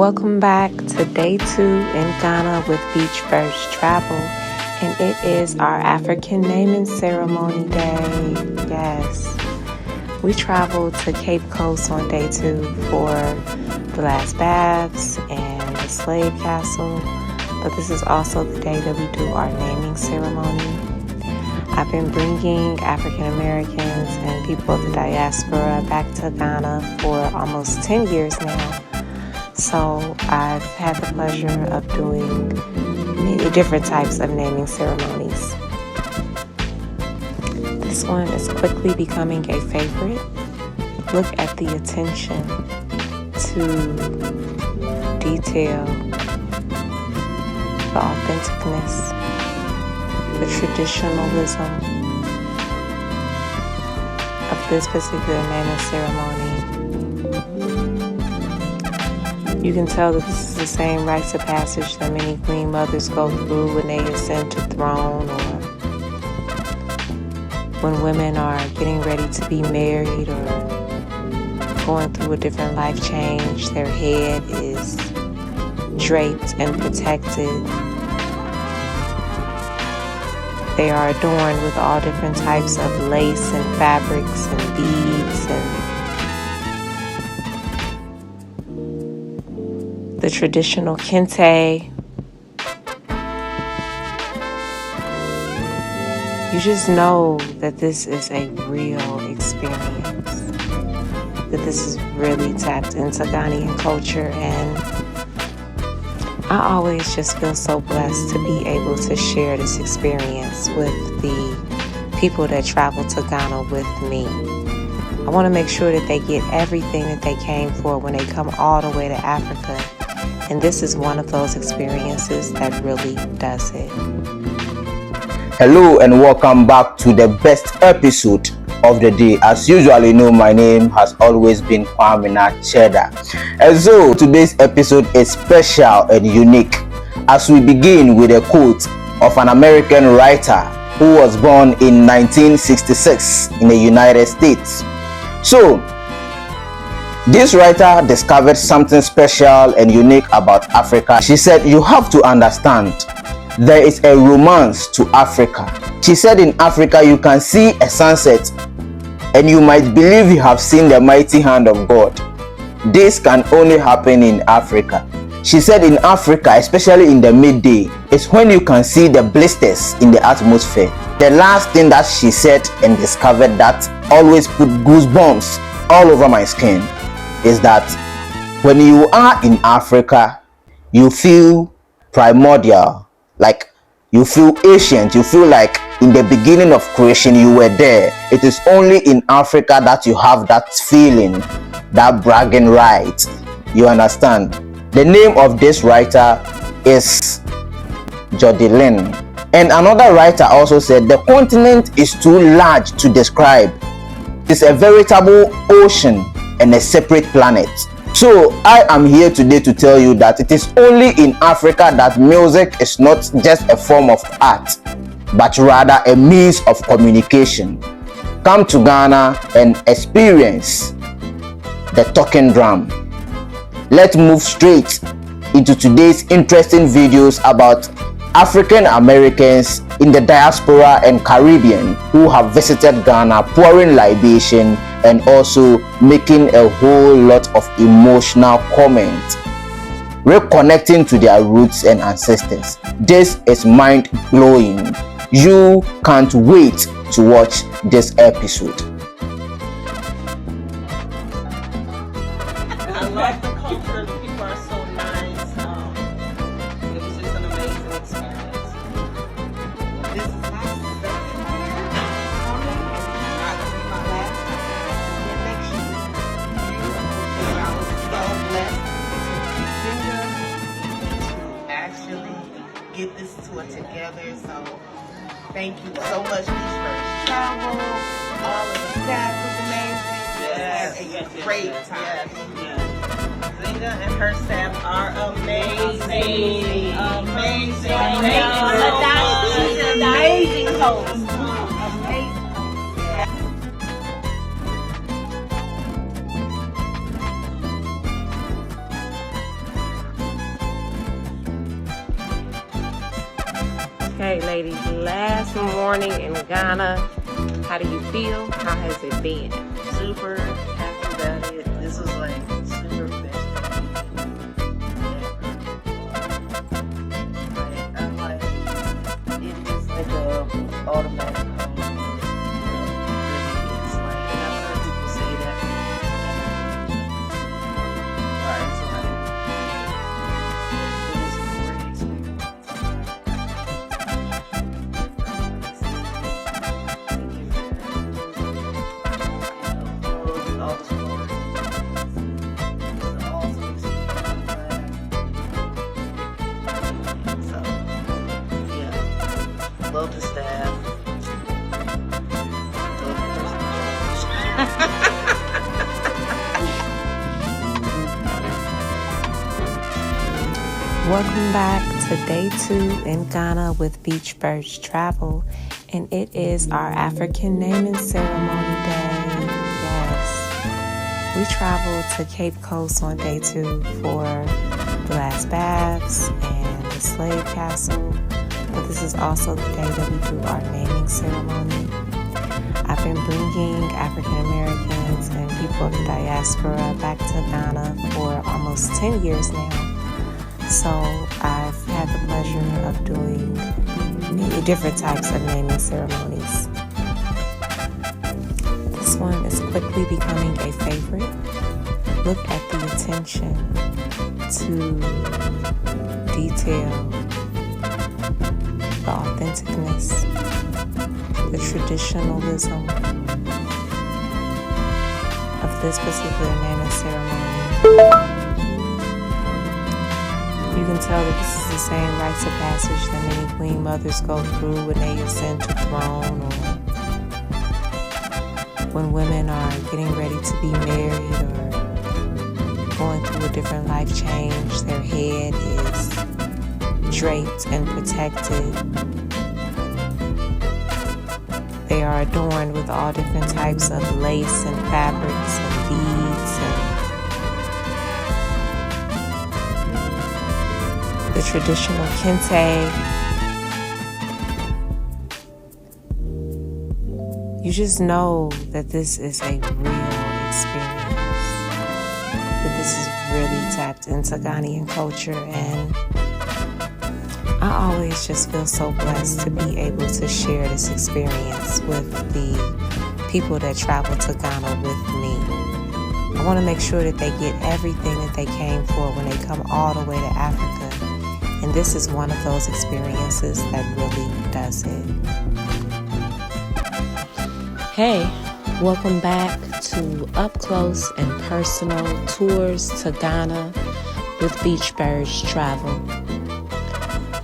Welcome back to day 2 in Ghana with Beach First Travel, and it is our African naming ceremony day. Yes, we traveled to Cape Coast on day 2 for the last baths and the slave castle, but this is also the day that we do our naming ceremony. I've been bringing African Americans and people of the diaspora back to Ghana for almost 10 years now. So I've had the pleasure of doing many different types of naming ceremonies. This one is quickly becoming a favorite. Look at the attention to detail, the authenticness, the traditionalism of this particular naming ceremony. You can tell that this is the same rites of passage that many queen mothers go through when they ascend to throne, or when women are getting ready to be married or going through a different life change. Their head is draped and protected. They are adorned with all different types of lace and fabrics and beads and the traditional kente. You just know that this is a real experience, that this is really tapped into Ghanaian culture, and I always just feel so blessed to be able to share this experience with the people that travel to Ghana with me. I want to make sure that they get everything that they came for when they come all the way to Africa. And this is one of those experiences that really does it. Hello and welcome back to the best episode of the day. As usual, you know, my name has always been Kwamina Cheddar. And so today's episode is special and unique as we begin with a quote of an American writer who was born in 1966 in the United States. So, this writer discovered something special and unique about Africa. She said, "You have to understand, there is a romance to Africa." She said, "In Africa, you can see a sunset and you might believe you have seen the mighty hand of God. This can only happen in Africa." She said, "In Africa, especially in the midday, is when you can see the blisters in the atmosphere." The last thing that she said and discovered that always put goosebumps all over my skin is that when you are in Africa, you feel primordial, like you feel ancient, you feel like in the beginning of creation you were there. It is only in Africa that you have that feeling, that bragging right. You understand? The name of this writer is Jodelyn. And another writer also said the continent is too large to describe. It's a veritable ocean and a separate planet. So I am here today to tell you that it is only in Africa that music is not just a form of art, but rather a means of communication. Come to Ghana and experience the talking drum. Let's move straight into today's interesting videos about African Americans in the diaspora and Caribbean who have visited Ghana, pouring libation and also making a whole lot of emotional comments, reconnecting to their roots and ancestors. This is mind-blowing. You can't wait to watch this episode. I love the culture. The people are so nice. It was just an amazing experience. This is not the second year coming, and this is not going to be my last time. And next year, I was so blessed to actually get this tour together. So thank you so much, Beach First Travel. All of the staff was amazing. Yes, We had a great time. Yes. Zeta and her staff are amazing. Amazing. She's an amazing host. Amazing. Okay, ladies, last morning in Ghana. How do you feel? How has it been? Super happy about it. This was like super best like I'm like it is like a automatic home. Really is like, and I've heard people say that. Alright, so like it was a great experience. All the support. It's an awesome experience. So, yeah, love the staff. Love Welcome back to day 2 in Ghana with Beach Birch Travel, and it is our African naming ceremony day. Yes, we traveled to Cape Coast on day 2 for the last baths and the slave castle, but this is also the day that we do our naming ceremony. I've been bringing African Americans and people of the diaspora back to Ghana for almost 10 years now. So I've had the pleasure of doing many different types of naming ceremonies. This one is quickly becoming a favorite. Look at the attention to detail, the authenticness, the traditionalism of this particular naming ceremony. You can tell that this is the same rites of passage that many queen mothers go through when they ascend to throne, or when women are getting ready to be married or going through a different life change. Their head is draped and protected. They are adorned with all different types of lace and fabrics and beads and the traditional kente. You just know that this is a real experience, that this is really tapped into Ghanaian culture, and I always just feel so blessed to be able to share this experience with the people that travel to Ghana with me. I want to make sure that they get everything that they came for when they come all the way to Africa. And this is one of those experiences that really does it. Hey, welcome back to Up Close and Personal Tours to Ghana with Beach Birch Travel.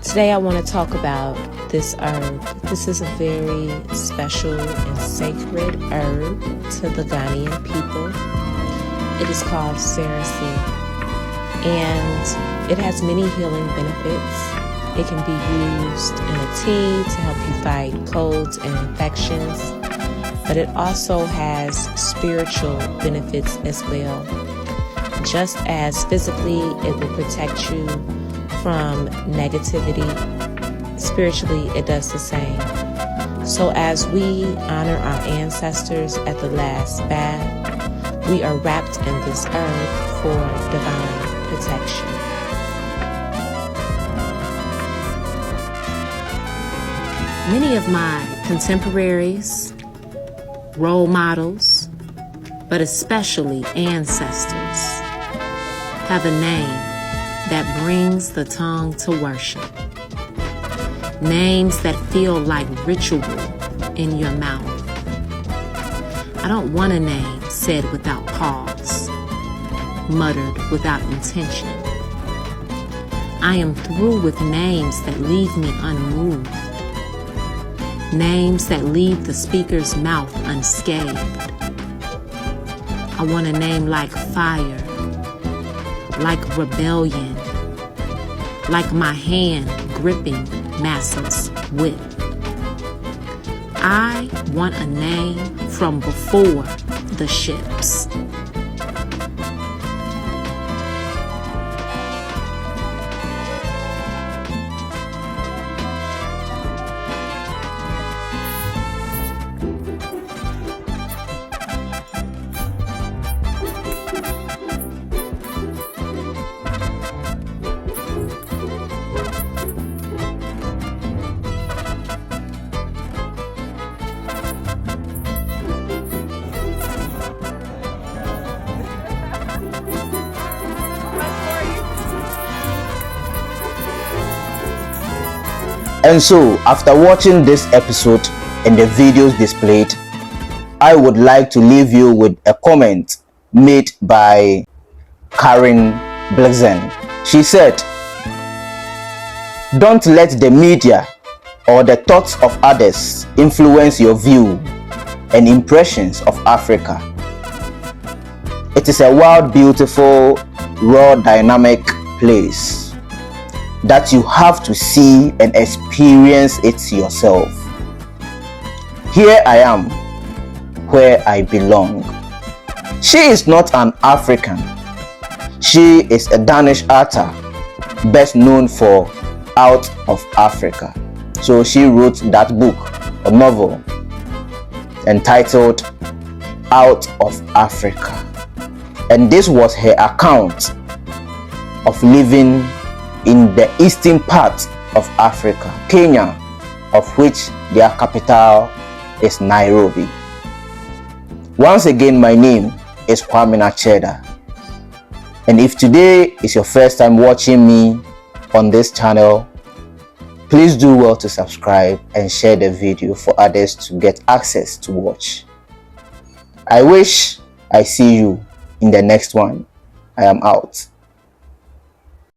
Today I want to talk about this herb. This is a very special and sacred herb to the Ghanaian people. It is called ceremonies, and it has many healing benefits. It can be used in a tea to help you fight colds and infections, but it also has spiritual benefits as well. Just as physically it will protect you from negativity, spiritually it does the same. So as we honor our ancestors at the last bath, we are wrapped in this herb for divine protection. Many of my contemporaries, role models, but especially ancestors, have a name that brings the tongue to worship. Names that feel like ritual in your mouth. I don't want a name said without pause, muttered without intention. I am through with names that leave me unmoved. Names that leave the speaker's mouth unscathed. I want a name like fire, like rebellion, like my hand gripping Massa's whip. I want a name from before the ships. And so, after watching this episode and the videos displayed, I would like to leave you with a comment made by Karen Blexen. She said, "Don't let the media or the thoughts of others influence your view and impressions of Africa. It is a wild, beautiful, raw, dynamic place that you have to see and experience it yourself. Here I am, where I belong." She is not an African. She is a Danish author, best known for Out of Africa. So she wrote that book, a novel, entitled Out of Africa. And this was her account of living in the eastern part of Africa, Kenya, of which their capital is Nairobi. Once again, my name is Kwame Nacheda. And if today is your first time watching me on this channel, please do well to subscribe and share the video for others to get access to watch. I wish I see you in the next one. I am out.